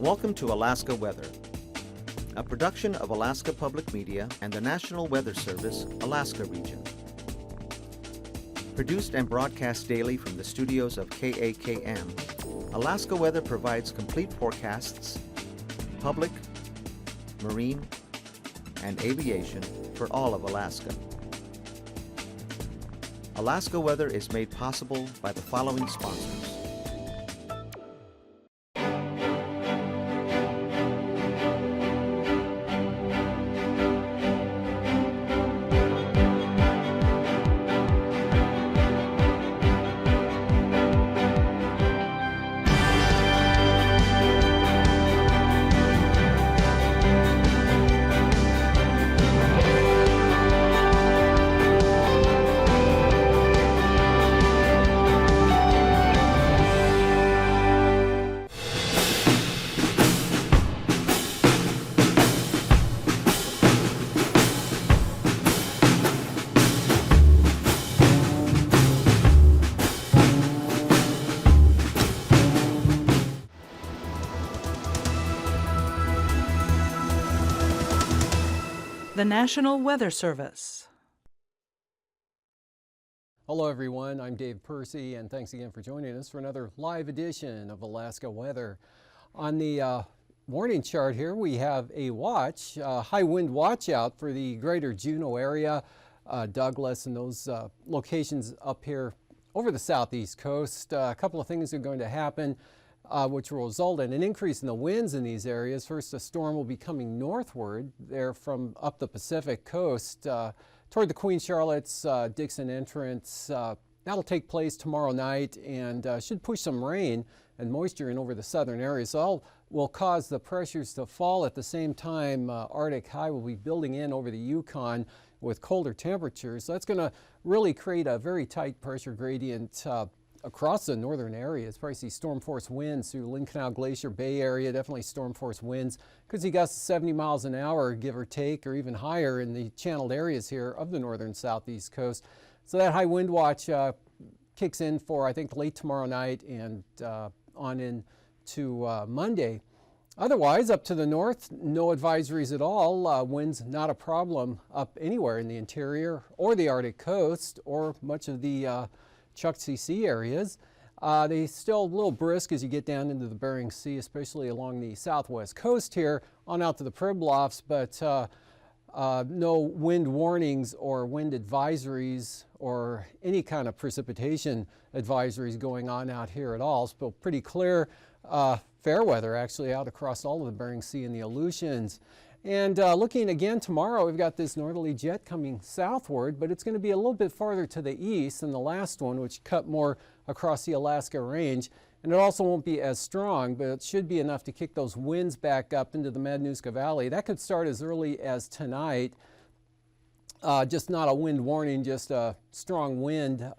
Welcome to Alaska Weather, a production of Alaska Public Media and the National Weather Service, Alaska Region. Produced and broadcast daily from the studios of KAKM, Alaska Weather provides complete forecasts, public, marine, and aviation for all of Alaska. Alaska Weather is made possible by the following sponsors. The National Weather Service. Hello everyone, I'm Dave Percy and thanks again for joining us for another live edition of Alaska Weather. On the warning chart here we have a watch, high wind watch out for the greater Juneau area, Douglas and those locations up here over the southeast coast. A couple of things are going to happen which will result in an increase in the winds in these areas. First, a storm will be coming northward there from up the Pacific coast toward the Queen Charlotte's Dixon entrance. That'll take place tomorrow night and should push some rain and moisture in over the southern areas. So all will cause the pressures to fall. At the same time, Arctic high will be building in over the Yukon with colder temperatures. So that's going to really create a very tight pressure gradient across the northern areas. Probably see storm force winds through Lynn Canal Glacier Bay area, definitely storm force winds. Could see gusts 70 miles an hour, give or take, or even higher in the channeled areas here of the northern southeast coast. So that high wind watch kicks in for, I think, late tomorrow night and on into Monday. Otherwise, up to the north, no advisories at all. Winds not a problem up anywhere in the interior or the Arctic coast or much of the Chukchi Sea areas. They still a little brisk as you get down into the Bering Sea, especially along the southwest coast here on out to the Pribilofs, but no wind warnings or wind advisories or any kind of precipitation advisories going on out here at all. Still pretty clear, fair weather actually out across all of the Bering Sea and the Aleutians. And looking again tomorrow, we've got this northerly jet coming southward, but it's going to be a little bit farther to the east than the last one, which cut more across the Alaska range. And it also won't be as strong, but it should be enough to kick those winds back up into the Matanuska Valley. That could start as early as tonight. Just not a wind warning, just a strong wind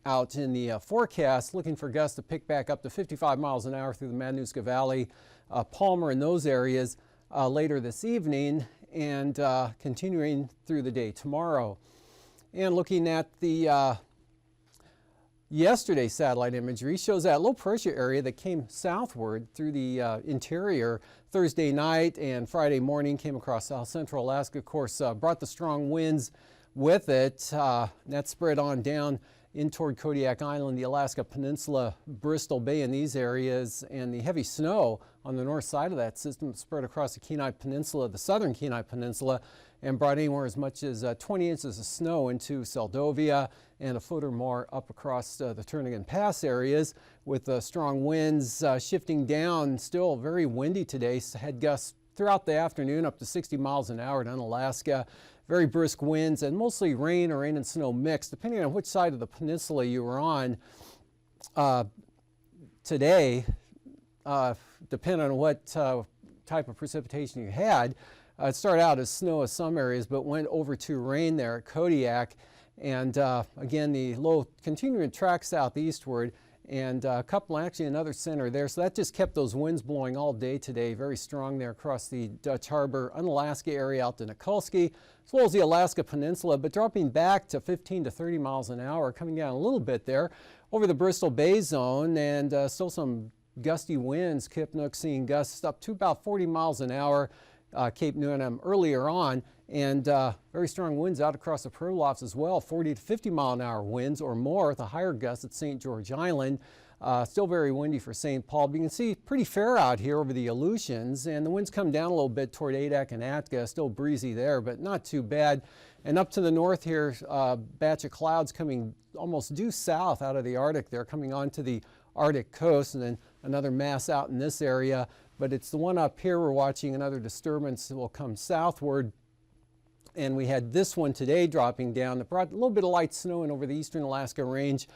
out in the forecast. Looking for gusts to pick back up to 55 miles an hour through the Matanuska Valley, Palmer and those areas. Later this evening and continuing through the day tomorrow. And looking at the yesterday's satellite imagery shows that low pressure area that came southward through the interior Thursday night and Friday morning, came across south central Alaska, of course, brought the strong winds with it. That spread on down in toward Kodiak Island, the Alaska Peninsula, Bristol Bay in these areas, and the heavy snow on the north side of that system spread across the Kenai Peninsula, the southern Kenai Peninsula, and brought anywhere as much as 20 inches of snow into Seldovia and a foot or more up across the Turnagain Pass areas, with strong winds shifting down. Still very windy today. Had gusts throughout the afternoon up to 60 miles an hour down Alaska. Very brisk winds and mostly rain or rain and snow mix, depending on which side of the peninsula you were on today, depending on what type of precipitation you had. It started out as snow in some areas, but went over to rain there at Kodiak. And again, the low continuing to track southeastward, and a couple, actually another center there. So that just kept those winds blowing all day today, very strong there across the Dutch Harbor, Unalaska area out to Nikolsky, as well as the Alaska Peninsula, but dropping back to 15 to 30 miles an hour, coming down a little bit there over the Bristol Bay zone, and still some gusty winds. Kipnuk seeing gusts up to about 40 miles an hour. Cape Newnham earlier on, and very strong winds out across the Pribilofs as well, 40 to 50 mile an hour winds or more with a higher gust at St. George Island. Still very windy for St. Paul, but you can see pretty fair out here over the Aleutians, and the winds come down a little bit toward Adak and Atka, still breezy there, but not too bad. And up to the north here, batch of clouds coming almost due south out of the Arctic. They're coming onto the Arctic coast, and then another mass out in this area. But it's the one up here we're watching, another disturbance that will come southward. And we had this one today dropping down that brought a little bit of light snow in over the eastern Alaska range,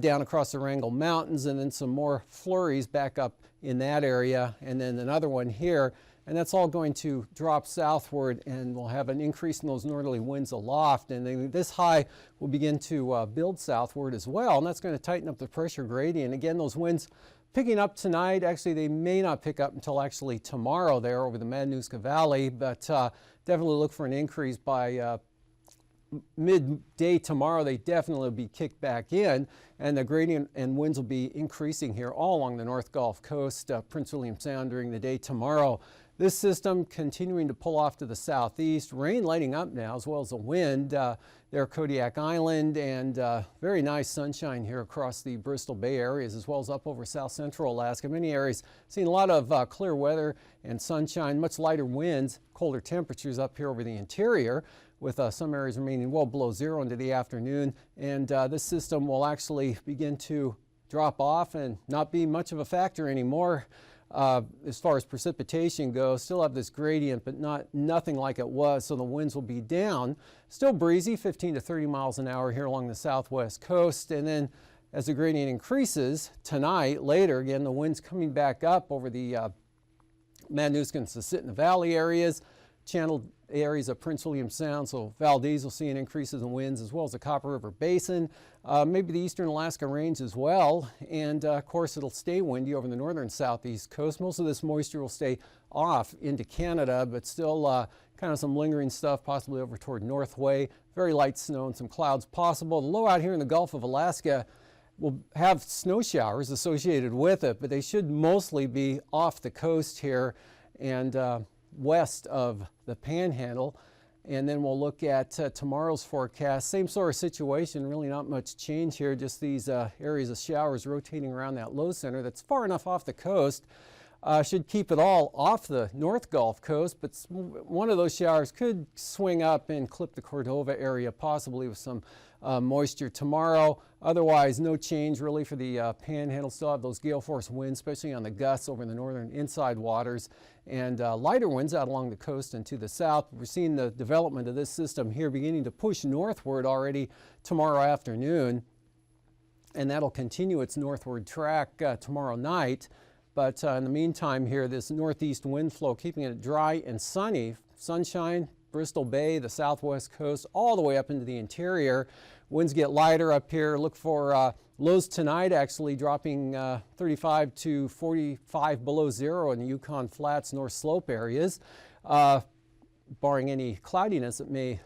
down across the Wrangell Mountains, and then some more flurries back up in that area, and then another one here. And that's all going to drop southward, and we'll have an increase in those northerly winds aloft. And then this high will begin to build southward as well, and that's going to tighten up the pressure gradient. Again, those winds picking up tonight. Actually, they may not pick up until actually tomorrow there over the Madanuska Valley, but definitely look for an increase by midday tomorrow. They definitely will be kicked back in, and the gradient and winds will be increasing here all along the North Gulf Coast, Prince William Sound during the day tomorrow. This system continuing to pull off to the southeast, rain lighting up now as well as the wind there Kodiak Island, and very nice sunshine here across the Bristol Bay areas as well as up over south central Alaska. Many areas seeing a lot of clear weather and sunshine, much lighter winds, colder temperatures up here over the interior, with some areas remaining well below zero into the afternoon. And this system will actually begin to drop off and not be much of a factor anymore. As far as precipitation goes, still have this gradient, but nothing like it was, so the winds will be down. Still breezy, 15 to 30 miles an hour here along the southwest coast, and then as the gradient increases tonight, later, again, the winds coming back up over the Madanuska and Susitna Valley areas, channel areas of Prince William Sound, so Valdez will see an increase in the winds, as well as the Copper River Basin, maybe the eastern Alaska Range as well, and of course it'll stay windy over the northern southeast coast. Most of this moisture will stay off into Canada, but still kind of some lingering stuff possibly over toward Northway, very light snow and some clouds possible. The low out here in the Gulf of Alaska will have snow showers associated with it, but they should mostly be off the coast here and west of the Panhandle. And then we'll look at tomorrow's forecast. Same sort of situation, really not much change here, just these areas of showers rotating around that low center that's far enough off the coast. Should keep it all off the North Gulf Coast, but one of those showers could swing up and clip the Cordova area, possibly with some moisture tomorrow. Otherwise, no change really for the Panhandle. Still have those gale force winds, especially on the gusts over in the northern inside waters, and lighter winds out along the coast and to the south. We're seeing the development of this system here beginning to push northward already tomorrow afternoon, and that'll continue its northward track tomorrow night. But in the meantime here, this northeast wind flow keeping it dry and sunny. Sunshine, Bristol Bay, the southwest coast, all the way up into the interior. Winds get lighter up here. Look for lows tonight actually dropping 35 to 45 below zero in the Yukon Flats, North Slope areas, barring any cloudiness that may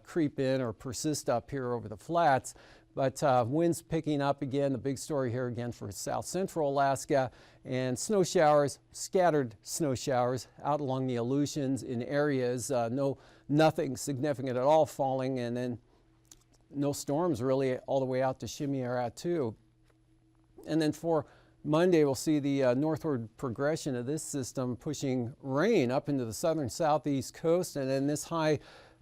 creep in or persist up here over the flats. But winds picking up again, the big story here again for south central Alaska, and snow showers, scattered snow showers out along the Aleutians in areas, nothing significant at all falling, and then no storms really all the way out to Chimie-Aratu. And then for Monday, we'll see the northward progression of this system pushing rain up into the southern southeast coast, and then this high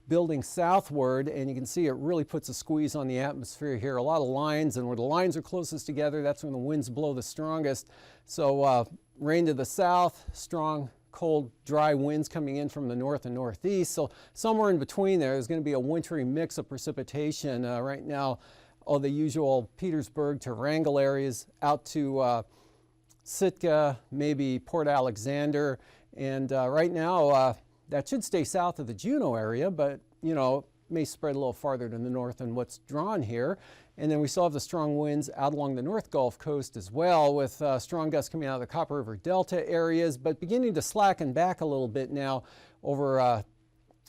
building southward, and you can see it really puts a squeeze on the atmosphere here. A lot of lines, and where the lines are closest together, that's when the winds blow the strongest. So rain to the south, strong, cold, dry winds coming in from the north and northeast. So somewhere in between there's going to be a wintry mix of precipitation. Right now, all the usual Petersburg to Wrangell areas out to Sitka, maybe Port Alexander, and right now that should stay south of the Juneau area, but you know, may spread a little farther to the north than what's drawn here. And then we still have the strong winds out along the North Gulf Coast as well, with strong gusts coming out of the Copper River Delta areas, but beginning to slacken back a little bit now over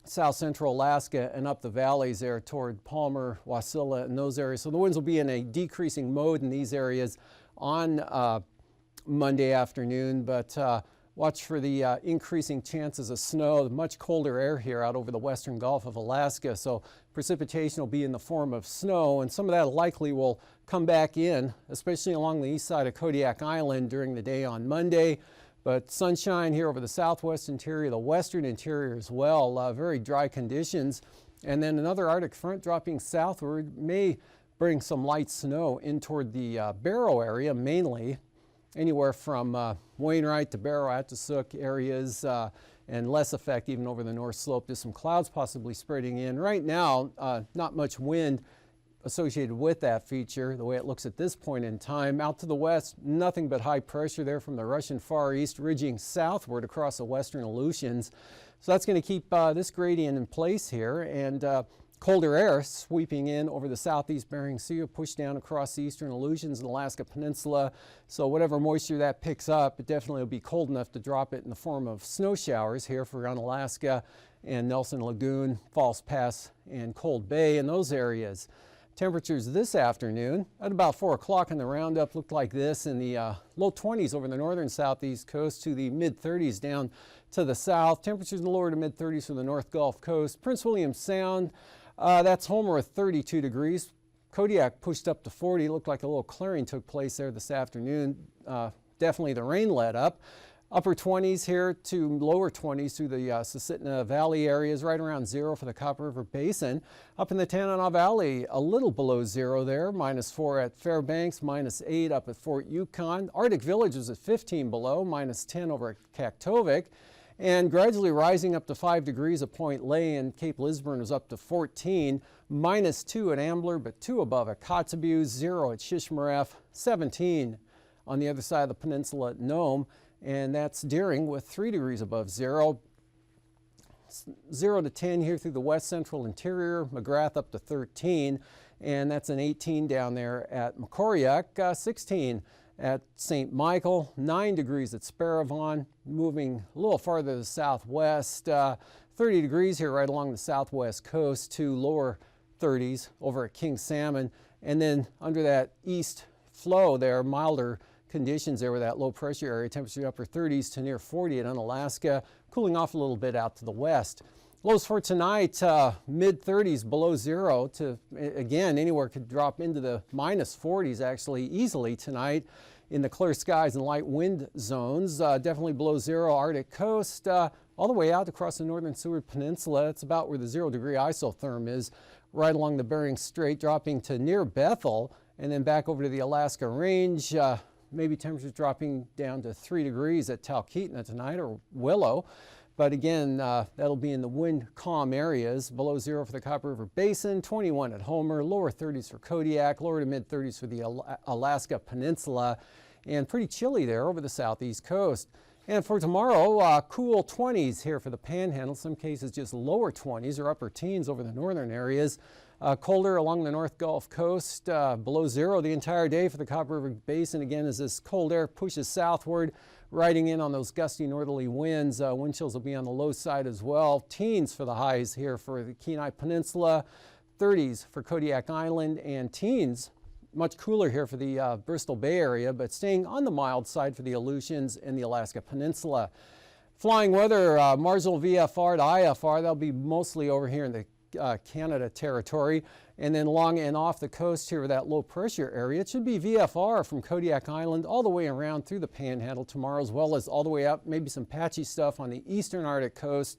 south central Alaska and up the valleys there toward Palmer, Wasilla, and those areas. So the winds will be in a decreasing mode in these areas on Monday afternoon, but watch for the increasing chances of snow. Much colder air here out over the western Gulf of Alaska, so precipitation will be in the form of snow, and some of that likely will come back in, especially along the east side of Kodiak Island during the day on Monday. But sunshine here over the southwest interior, the western interior as well. Very dry conditions. And then another Arctic front dropping southward may bring some light snow in toward the Barrow area, mainly anywhere from Wainwright to Barrow, Atasuk areas, and less effect even over the north slope. There's some clouds possibly spreading in. Right now, not much wind associated with that feature, the way it looks at this point in time. Out to the west, nothing but high pressure there from the Russian Far East, ridging southward across the western Aleutians. So that's going to keep this gradient in place here, and colder air sweeping in over the southeast Bering Sea will push down across the eastern Aleutians and Alaska Peninsula. So whatever moisture that picks up, it definitely will be cold enough to drop it in the form of snow showers here for around Alaska and Nelson Lagoon, False Pass, and Cold Bay in those areas. Temperatures this afternoon at about 4 o'clock in the roundup looked like this in the low 20s over the northern southeast coast to the mid 30s down to the south. Temperatures in the lower to mid 30s for the North Gulf Coast. Prince William Sound, that's Homer with 32 degrees. Kodiak pushed up to 40. Looked like a little clearing took place there this afternoon. Definitely the rain let up. Upper 20s here to lower 20s through the Susitna Valley areas, right around 0 for the Copper River Basin. Up in the Tanana Valley, a little below 0 there, -4 at Fairbanks, -8 up at Fort Yukon. Arctic Village was at 15 below, -10 over at Kaktovik, and gradually rising up to 5 degrees at Point Lay, and Cape Lisburne was up to 14, -2 at Ambler, but 2 above at Kotzebue, 0 at Shishmaref, 17 on the other side of the peninsula at Nome. And that's Deering with 3 degrees above 0. 0 to 10 here through the west central interior. McGrath up to 13, and that's an 18 down there at Macoriac, 16 at St. Michael, 9 degrees at Sparravon, moving a little farther to the southwest. 30 degrees here right along the southwest coast to lower 30s over at King Salmon. And then under that east flow there, milder conditions there with that low pressure area, temperature upper 30s to near 40 at Unalaska, cooling off a little bit out to the west. Lows for tonight, mid 30s below 0 to, again, anywhere could drop into the -40s actually easily tonight in the clear skies and light wind zones. Definitely below 0 Arctic coast, all the way out across the northern Seward Peninsula. It's about where the 0 degree isotherm is, right along the Bering Strait, dropping to near Bethel, and then back over to the Alaska Range. Maybe temperatures dropping down to 3 degrees at Talkeetna tonight, or Willow. But again, that'll be in the wind calm areas. Below 0 for the Copper River Basin, 21 at Homer, lower 30s for Kodiak, lower to mid 30s for the Alaska Peninsula, and pretty chilly there over the southeast coast. And for tomorrow, cool 20s here for the Panhandle, some cases just lower 20s or upper teens over the northern areas. Colder along the North Gulf Coast, below 0 the entire day for the Copper River Basin, again, as this cold air pushes southward, riding in on those gusty northerly winds. Wind chills will be on the low side as well. Teens for the highs here for the Kenai Peninsula, 30s for Kodiak Island, and teens much cooler here for the Bristol Bay area, but staying on the mild side for the Aleutians and the Alaska Peninsula. Flying weather, marginal VFR to IFR, that'll be mostly over here in the Canada territory, and then along and off the coast here with that low pressure area. It should be VFR from Kodiak Island all the way around through the Panhandle tomorrow, as well as all the way up, maybe some patchy stuff on the eastern Arctic coast,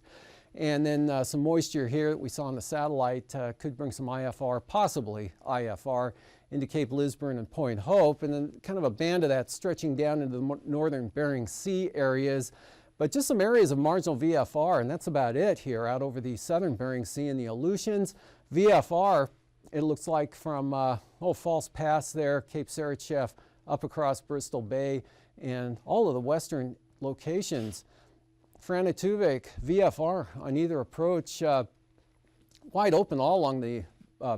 and then some moisture here that we saw on the satellite could bring some IFR, possibly IFR, into Cape Lisburne and Point Hope, and then kind of a band of that stretching down into the northern Bering Sea areas. But just some areas of marginal VFR, and that's about it here out over the southern Bering Sea and the Aleutians. VFR, it looks like from False Pass there, Cape Sarachev, up across Bristol Bay, and all of the western locations. Franituvik, VFR on either approach, wide open all along the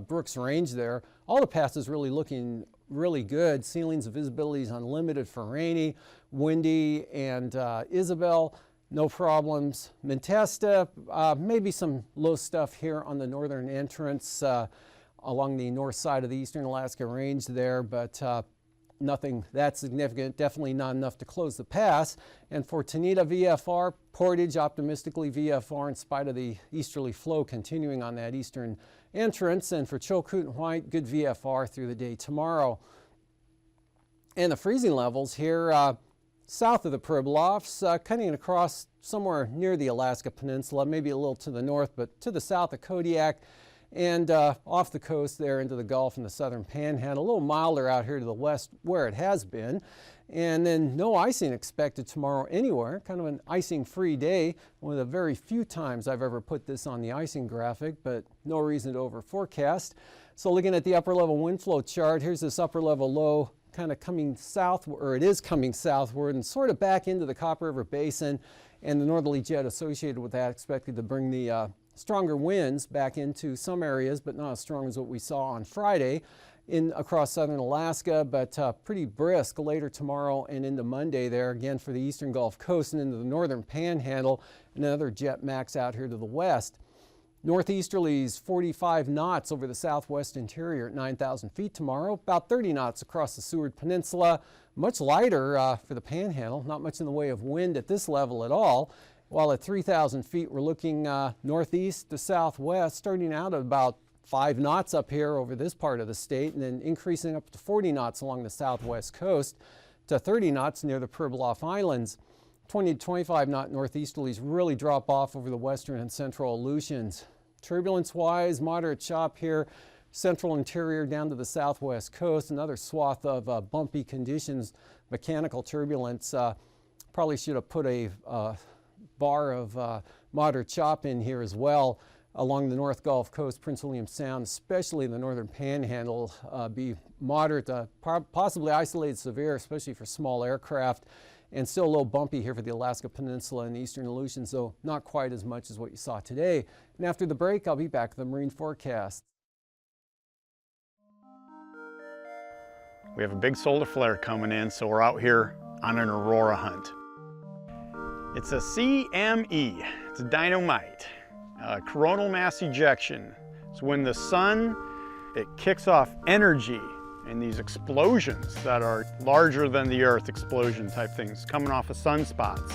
Brooks Range there. All the passes really looking really good. Ceilings of visibility is unlimited for Rainy, Windy, and Isabel. No problems. Mentesta, maybe some low stuff here on the northern entrance along the north side of the eastern Alaska Range there, but nothing that significant, definitely not enough to close the pass. And for Tonita VFR, Portage optimistically VFR in spite of the easterly flow continuing on that eastern entrance. And for Chilkoot and White, good VFR through the day tomorrow. And the freezing levels here south of the Pribilofs, cutting across somewhere near the Alaska Peninsula, maybe a little to the north, but to the south of Kodiak, and off the coast there into the Gulf and the southern Panhandle. A little milder out here to the west where it has been. And then no icing expected tomorrow anywhere, kind of an icing-free day. One of the very few times I've ever put this on the icing graphic, but no reason to over forecast. So looking at the upper level wind flow chart, here's this upper level low kind of coming south, or it is coming southward and sort of back into the Copper River Basin, and the northerly jet associated with that expected to bring the stronger winds back into some areas, but not as strong as what we saw on Friday across southern Alaska, but pretty brisk later tomorrow and into Monday there again for the eastern Gulf Coast and into the northern Panhandle, and another jet max out here to the west. Northeasterlies 45 knots over the southwest interior at 9,000 feet tomorrow, about 30 knots across the Seward Peninsula, much lighter for the Panhandle, not much in the way of wind at this level at all. While at 3,000 feet, we're looking northeast to southwest, starting out at about 5 knots up here over this part of the state, and then increasing up to 40 knots along the southwest coast to 30 knots near the Pribilof Islands. 20 to 25 knot northeasterlies really drop off over the western and central Aleutians. Turbulence-wise, moderate chop here, central interior down to the southwest coast, another swath of bumpy conditions, mechanical turbulence. Probably should have put a bar of moderate chop in here as well along the North Gulf Coast, Prince William Sound, especially the northern Panhandle, be moderate, possibly isolated severe, especially for small aircraft, and still a little bumpy here for the Alaska Peninsula and eastern Aleutians, though not quite as much as what you saw today. And after the break, I'll be back with the marine forecast. We have a big solar flare coming in, so we're out here on an aurora hunt. It's a CME, it's a dynamite, coronal mass ejection. It's when the sun, it kicks off energy and these explosions that are larger than the Earth, explosion type things coming off of sunspots.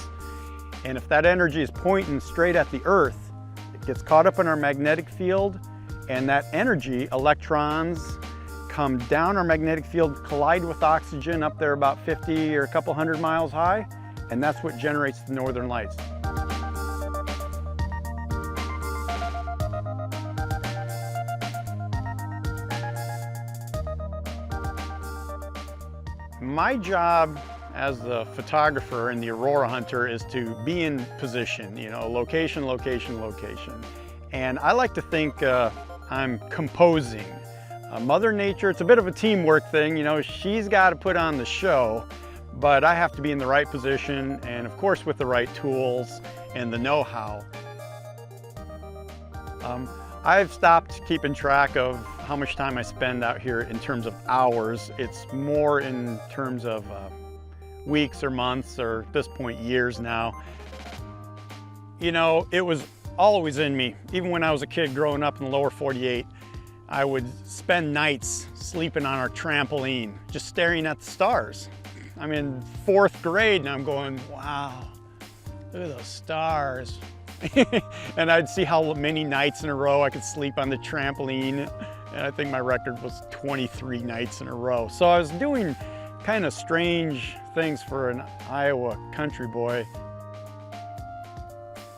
And if that energy is pointing straight at the Earth, it gets caught up in our magnetic field, and that energy, electrons, come down our magnetic field, collide with oxygen up there about 50 or a couple hundred miles high, and that's what generates the northern lights. My job as the photographer and the aurora hunter is to be in position, you know, location, location, location. And I like to think I'm composing. Mother Nature, it's a bit of a teamwork thing, you know, she's got to put on the show, but I have to be in the right position and of course with the right tools and the know-how. I've stopped keeping track of how much time I spend out here in terms of hours. It's more in terms of weeks or months, or at this point years now. You know, it was always in me. Even when I was a kid growing up in the lower 48, I would spend nights sleeping on our trampoline, just staring at the stars. I'm in 4th grade and I'm going, wow, look at those stars. And I'd see how many nights in a row I could sleep on the trampoline. And I think my record was 23 nights in a row. So I was doing kind of strange things for an Iowa country boy.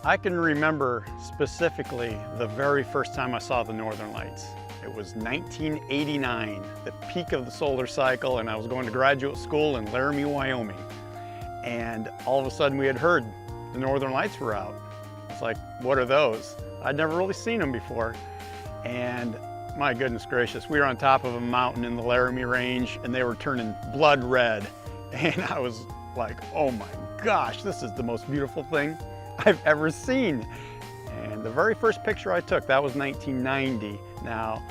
I can remember specifically the very first time I saw the Northern Lights. It was 1989, the peak of the solar cycle, and I was going to graduate school in Laramie, Wyoming. And all of a sudden we had heard the Northern Lights were out. It's like, what are those? I'd never really seen them before. And my goodness gracious, we were on top of a mountain in the Laramie Range and they were turning blood red. And I was like, oh my gosh, this is the most beautiful thing I've ever seen. And the very first picture I took, that was 1990. Now,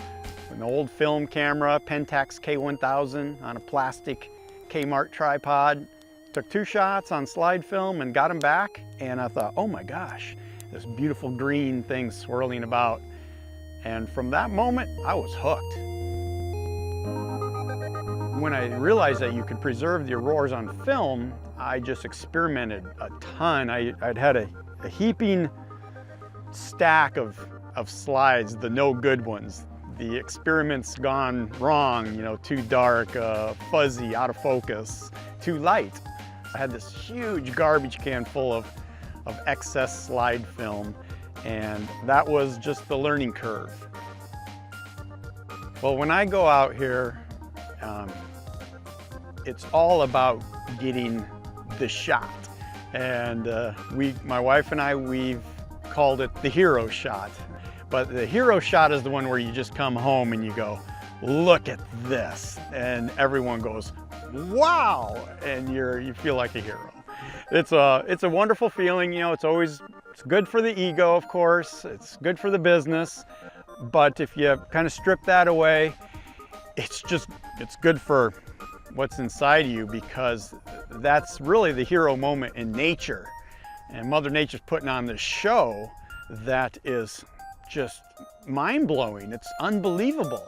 an old film camera, Pentax K1000 on a plastic Kmart tripod. Took 2 shots on slide film and got them back. And I thought, oh my gosh, this beautiful green thing swirling about. And from that moment, I was hooked. when I realized that you could preserve the auroras on film, I just experimented a ton. I'd had a heaping stack of slides, the no good ones, the experiments gone wrong, you know, too dark, fuzzy, out of focus, too light. I had this huge garbage can full of excess slide film, and that was just the learning curve. Well, when I go out here, it's all about getting the shot. And my wife and I, we've called it the hero shot. But the hero shot is the one where you just come home and you go, look at this. And everyone goes, wow, and you feel like a hero. It's a wonderful feeling. You know, it's good for the ego, of course. It's good for the business. But if you kind of strip that away, it's good for what's inside you, because that's really the hero moment in nature. And Mother Nature's putting on this show that is just mind-blowing. It's unbelievable.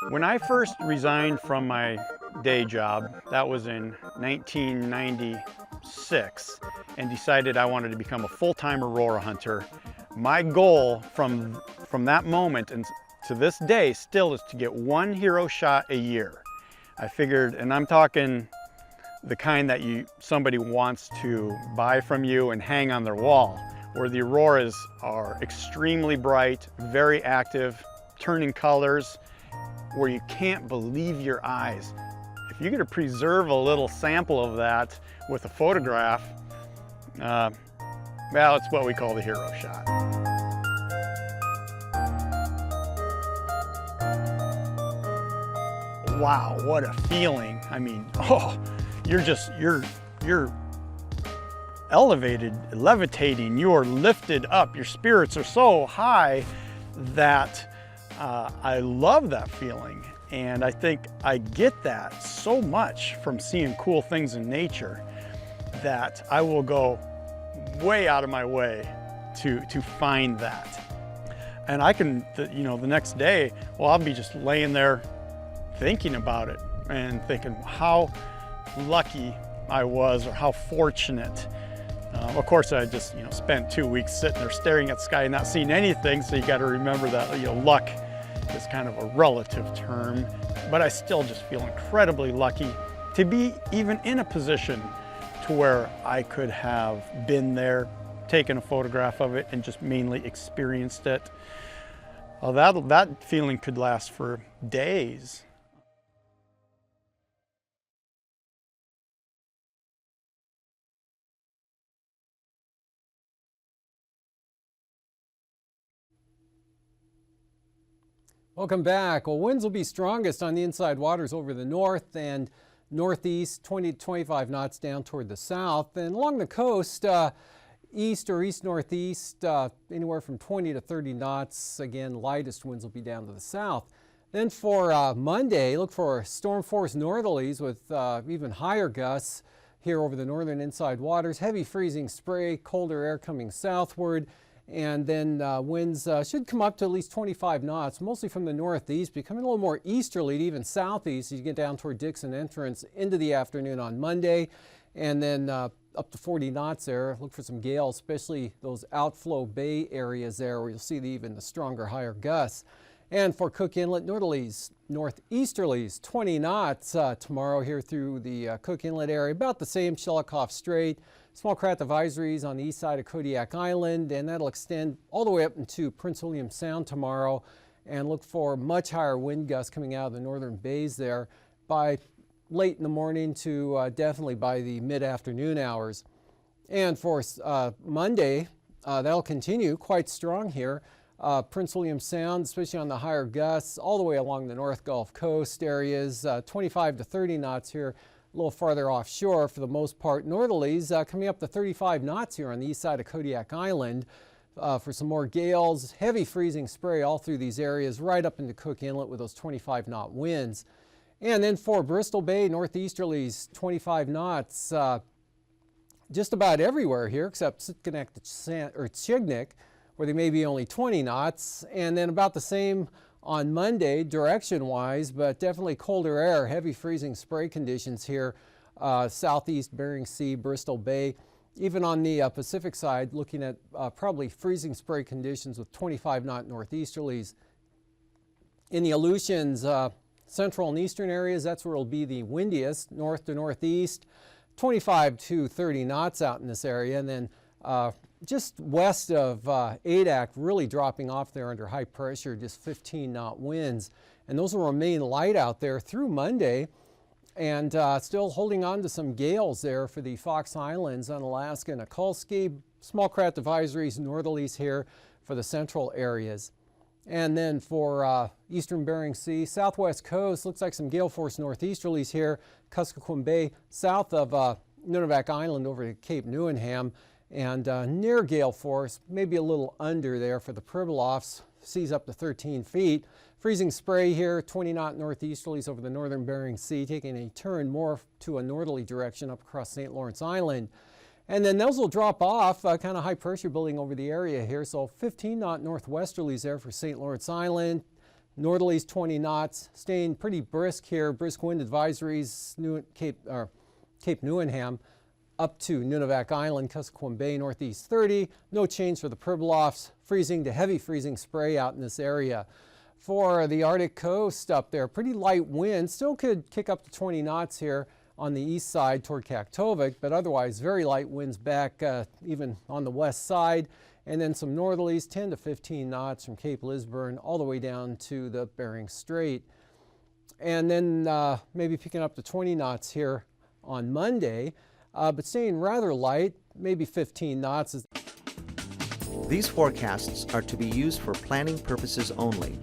When I first resigned from my day job, that was in 1996, and decided I wanted to become a full-time aurora hunter, my goal from that moment and to this day still is to get one hero shot a year. I figured, and I'm talking the kind that somebody wants to buy from you and hang on their wall, where the auroras are extremely bright, very active, turning colors, where you can't believe your eyes. If you get to preserve a little sample of that with a photograph, well, it's what we call the hero shot. Wow, what a feeling. I mean, you're elevated, levitating, you're lifted up. Your spirits are so high that I love that feeling. And I think I get that so much from seeing cool things in nature that I will go way out of my way to find that. And I can, you know, the next day, well, I'll be just laying there thinking about it and thinking how lucky I was, or how fortunate. Of course, I just, you know, spent 2 weeks sitting there staring at the sky and not seeing anything. So you got to remember that, you know, luck is kind of a relative term, but I still just feel incredibly lucky to be even in a position to where I could have been there, taken a photograph of it, and just mainly experienced it. Well, that feeling could last for days. Welcome back. Well, winds will be strongest on the inside waters over the north and northeast, 20 to 25 knots down toward the south. And along the coast, east or east-northeast, anywhere from 20 to 30 knots. Again, lightest winds will be down to the south. Then for Monday, look for storm force northerlies with even higher gusts here over the northern inside waters. Heavy freezing spray, colder air coming southward. And then winds should come up to at least 25 knots, mostly from the northeast, becoming a little more easterly to even southeast as you get down toward Dixon Entrance into the afternoon on Monday. And then up to 40 knots there. Look for some gales, especially those outflow bay areas there where you'll see even the stronger, higher gusts. And for Cook Inlet, northerlies, northeasterlies, 20 knots tomorrow here through the Cook Inlet area. About the same, Shelikof Strait. Small craft advisories on the east side of Kodiak Island, and that'll extend all the way up into Prince William Sound tomorrow. And look for much higher wind gusts coming out of the northern bays there by late in the morning to definitely by the mid-afternoon hours. And for Monday, that'll continue quite strong here. Prince William Sound, especially on the higher gusts, all the way along the North Gulf Coast areas, 25 to 30 knots here. A little farther offshore for the most part. Northerlies coming up to 35 knots here on the east side of Kodiak Island for some more gales. Heavy freezing spray all through these areas right up into Cook Inlet with those 25 knot winds. And then for Bristol Bay, northeasterlies, 25 knots just about everywhere here except Chignik where they may be only 20 knots, and then about the same on Monday direction-wise, but definitely colder air, heavy freezing spray conditions here, southeast Bering Sea, Bristol Bay. Even on the Pacific side, looking at probably freezing spray conditions with 25-knot northeasterlies. In the Aleutians, central and eastern areas, that's where it'll be the windiest, north to northeast, 25 to 30 knots out in this area. And then just west of Adak, really dropping off there under high pressure, just 15-knot winds. And those will remain light out there through Monday. And still holding on to some gales there for the Fox Islands, Unalaska and Okolski. Small craft advisories, northerlies here for the central areas. And then for eastern Bering Sea, southwest coast, looks like some gale force northeasterlies here, Kuskokwim Bay, south of Nunivak Island over to Cape Newenham, and near gale force, maybe a little under there for the Pribilofs, seas up to 13 feet. Freezing spray here, 20-knot northeasterlies over the northern Bering Sea, taking a turn more to a northerly direction up across St. Lawrence Island. And then those will drop off, kind of high pressure building over the area here. So 15-knot northwesterlies there for St. Lawrence Island. Northerlies 20 knots, staying pretty brisk here. Brisk wind advisories, Cape Newenham up to Nunivak Island, Kuskokwim Bay, northeast 30. No change for the Pribilofs, freezing to heavy freezing spray out in this area. For the Arctic coast up there, pretty light wind, still could kick up to 20 knots here on the east side toward Kaktovik, but otherwise very light winds back even on the west side. And then some northerlies, 10 to 15 knots from Cape Lisburne all the way down to the Bering Strait. And then maybe picking up to 20 knots here on Monday, but staying rather light, maybe 15 knots. These forecasts are to be used for planning purposes only.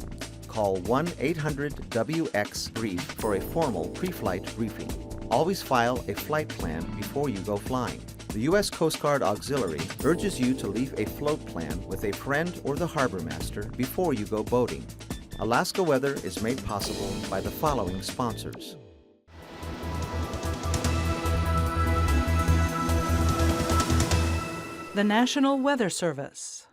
Call 1-800-WX-BRIEF for a formal pre-flight briefing. Always file a flight plan before you go flying. The U.S. Coast Guard Auxiliary urges you to leave a float plan with a friend or the harbor master before you go boating. Alaska Weather is made possible by the following sponsors. The National Weather Service.